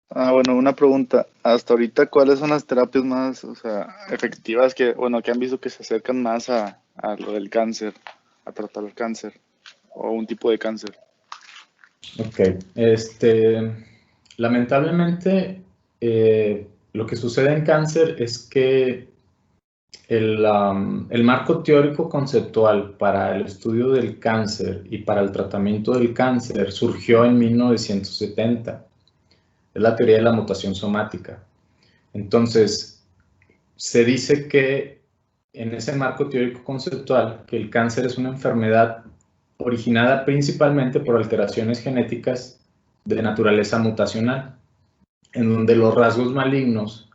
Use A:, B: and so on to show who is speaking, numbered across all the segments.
A: Bueno, una pregunta. Hasta ahorita, ¿cuáles son las terapias más, o sea, efectivas que han visto que se acercan más a lo del cáncer, a tratar el cáncer o un tipo de cáncer?
B: Ok, lamentablemente lo que sucede en cáncer es que el marco teórico conceptual para el estudio del cáncer y para el tratamiento del cáncer surgió en 1970. Es la teoría de la mutación somática. Entonces, se dice que en ese marco teórico conceptual que el cáncer es una enfermedad originada principalmente por alteraciones genéticas de naturaleza mutacional, en donde los rasgos malignos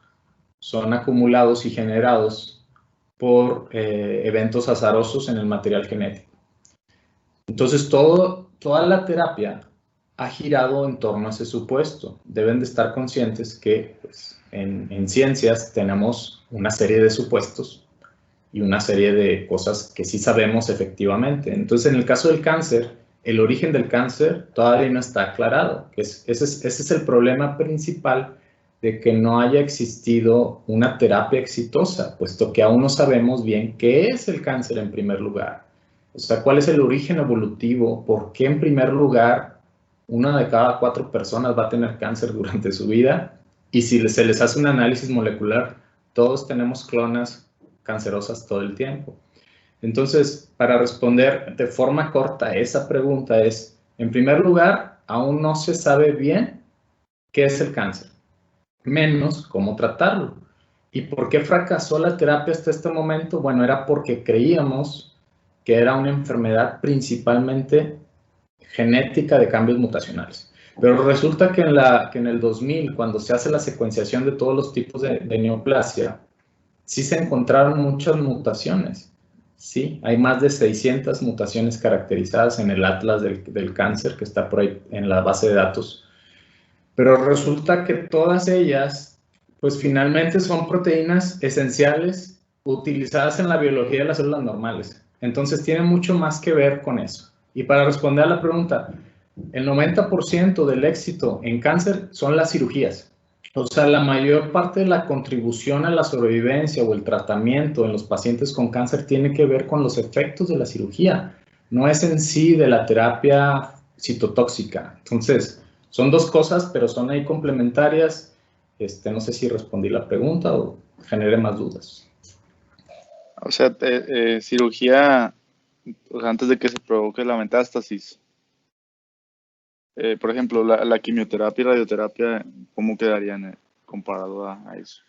B: son acumulados y generados por eventos azarosos en el material genético. Entonces, toda la terapia ha girado en torno a ese supuesto. Deben de estar conscientes que pues, en ciencias tenemos una serie de supuestos y una serie de cosas que sí sabemos efectivamente. Entonces, en el caso del cáncer, el origen del cáncer todavía no está aclarado. Ese es el problema principal de que no haya existido una terapia exitosa, puesto que aún no sabemos bien qué es el cáncer en primer lugar. O sea, cuál es el origen evolutivo, por qué en primer lugar una de cada 4 personas va a tener cáncer durante su vida, y si se les hace un análisis molecular, todos tenemos clonas cancerosas todo el tiempo. Entonces, para responder de forma corta a esa pregunta es, en primer lugar, aún no se sabe bien qué es el cáncer, menos cómo tratarlo. ¿Y por qué fracasó la terapia hasta este momento? Bueno, era porque creíamos que era una enfermedad principalmente genética de cambios mutacionales. Pero resulta que en el 2000, cuando se hace la secuenciación de todos los tipos de neoplasia, sí se encontraron muchas mutaciones. Sí, hay más de 600 mutaciones caracterizadas en el atlas del cáncer que está por ahí en la base de datos. Pero resulta que todas ellas, pues finalmente son proteínas esenciales utilizadas en la biología de las células normales. Entonces tiene mucho más que ver con eso. Y para responder a la pregunta, el 90% del éxito en cáncer son las cirugías. O sea, la mayor parte de la contribución a la sobrevivencia o el tratamiento en los pacientes con cáncer tiene que ver con los efectos de la cirugía, no es en sí de la terapia citotóxica. Entonces, son dos cosas, pero son ahí complementarias. No sé si respondí la pregunta o generé más dudas.
A: O sea, cirugía, o sea, antes de que se provoque la metástasis. Por ejemplo, la quimioterapia y radioterapia, ¿cómo quedarían comparado a eso?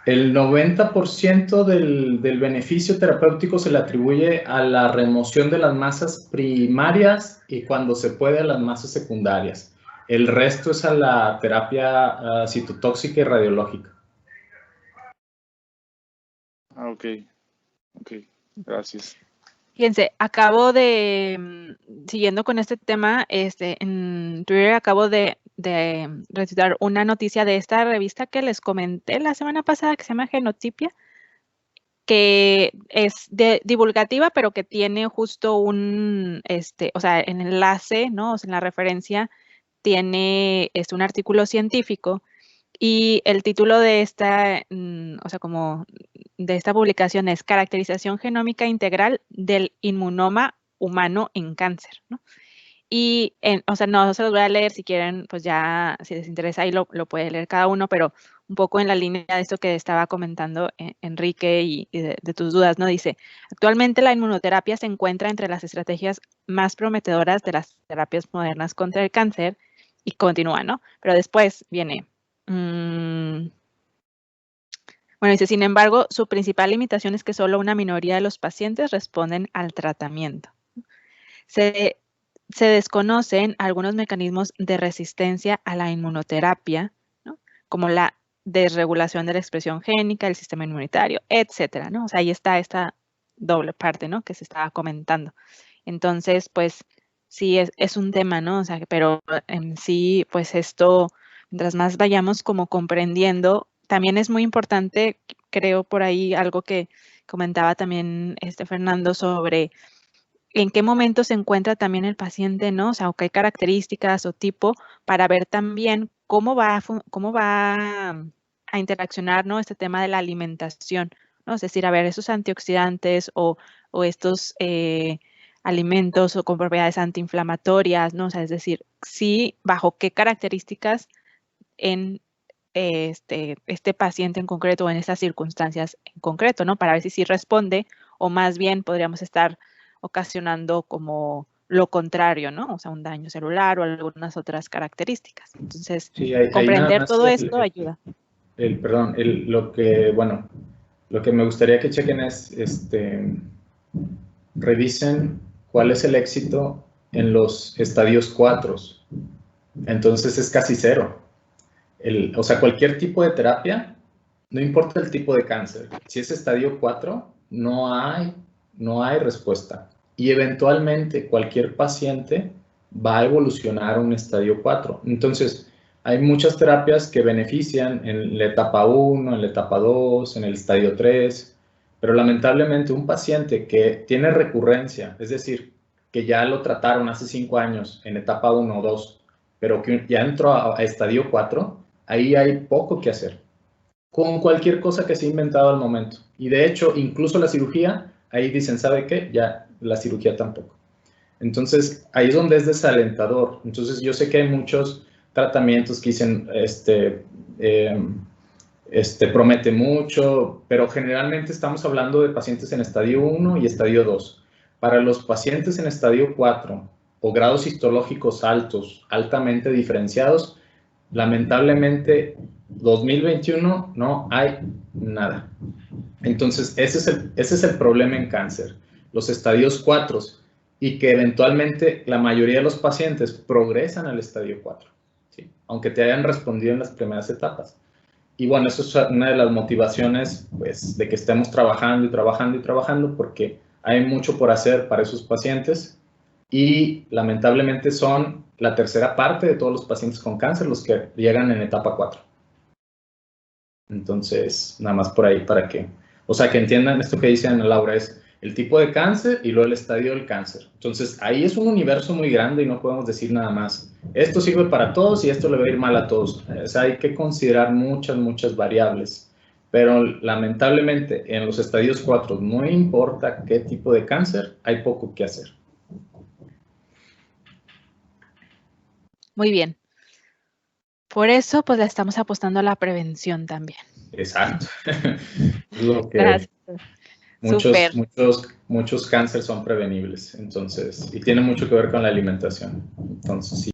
B: El 90% del beneficio terapéutico se le atribuye a la remoción de las masas primarias y cuando se puede a las masas secundarias. El resto es a la terapia citotóxica y radiológica.
A: Ok, ok, gracias.
C: Fíjense, acabo de, siguiendo con este tema, en Twitter acabo de recitar una noticia de esta revista que les comenté la semana pasada que se llama Genotipia, que es divulgativa, pero que tiene justo un, o sea, en enlace, ¿no? O sea, en la referencia tiene un artículo científico y el título de esta, o sea, como de esta publicación es Caracterización genómica integral del inmunoma humano en cáncer, ¿no? Y, o sea, no se los voy a leer, si quieren, pues ya, si les interesa, ahí lo puede leer cada uno, pero un poco en la línea de esto que estaba comentando Enrique y de tus dudas, ¿no? Dice, actualmente la inmunoterapia se encuentra entre las estrategias más prometedoras de las terapias modernas contra el cáncer y continúa, ¿no? Pero después viene, bueno, dice, sin embargo, su principal limitación es que solo una minoría de los pacientes responden al tratamiento. Se desconocen algunos mecanismos de resistencia a la inmunoterapia, ¿no? Como la desregulación de la expresión génica, el sistema inmunitario, etcétera, ¿no? O sea, ahí está esta doble parte, ¿no? Que se estaba comentando. Entonces, pues, sí, es un tema, ¿no? O sea, pero en sí, pues esto, mientras más vayamos como comprendiendo, también es muy importante, creo por ahí algo que comentaba también Fernando sobre en qué momento se encuentra también el paciente, ¿no? O sea, qué características o tipo para ver también cómo va a interaccionar, ¿no? Este tema de la alimentación, ¿no? Es decir, a ver, esos antioxidantes o estos alimentos o con propiedades antiinflamatorias, ¿no? O sea, es decir, sí, bajo qué características en este paciente en concreto o en estas circunstancias en concreto, ¿no? Para ver si sí responde o más bien podríamos estar ocasionando como lo contrario, ¿no? O sea, un daño celular o algunas otras características. Entonces,
B: Sí,
C: comprender todo esto ayuda.
B: Lo que me gustaría que chequen es, revisen cuál es el éxito en los estadios 4. Entonces es casi cero. O sea, cualquier tipo de terapia, no importa el tipo de cáncer, si es estadio 4, no hay respuesta. Y eventualmente cualquier paciente va a evolucionar a un estadio 4. Entonces, hay muchas terapias que benefician en la etapa 1, en la etapa 2, en el estadio 3, pero lamentablemente un paciente que tiene recurrencia, es decir, que ya lo trataron hace 5 años en etapa 1 o 2, pero que ya entró a estadio 4, ahí hay poco que hacer con cualquier cosa que se ha inventado al momento. Y de hecho, incluso la cirugía, ahí dicen, ¿sabe qué? Ya la cirugía tampoco. Entonces, ahí es donde es desalentador. Entonces, yo sé que hay muchos tratamientos que dicen, promete mucho, pero generalmente estamos hablando de pacientes en estadio 1 y estadio 2. Para los pacientes en estadio 4 o grados histológicos altos, altamente diferenciados, lamentablemente 2021 no hay nada. Entonces, ese es el problema en cáncer, los estadios 4, y que eventualmente la mayoría de los pacientes progresan al estadio 4, ¿sí? Aunque te hayan respondido en las primeras etapas. Y bueno, eso es una de las motivaciones, pues, de que estemos trabajando y trabajando y trabajando, porque hay mucho por hacer para esos pacientes y lamentablemente son la tercera parte de todos los pacientes con cáncer los que llegan en etapa 4. Entonces, nada más por ahí para que, o sea, que entiendan esto que dice Ana Laura, es el tipo de cáncer y luego el estadio del cáncer. Entonces, ahí es un universo muy grande y no podemos decir nada más. Esto sirve para todos y esto le va a ir mal a todos. O sea, hay que considerar muchas variables. Pero lamentablemente en los estadios 4, no importa qué tipo de cáncer, hay poco que hacer.
C: Muy bien. Por eso, pues le estamos apostando a la prevención también.
B: Exacto. Lo que
C: Gracias.
B: muchos cánceres son prevenibles, entonces, y tiene mucho que ver con la alimentación. Entonces, sí.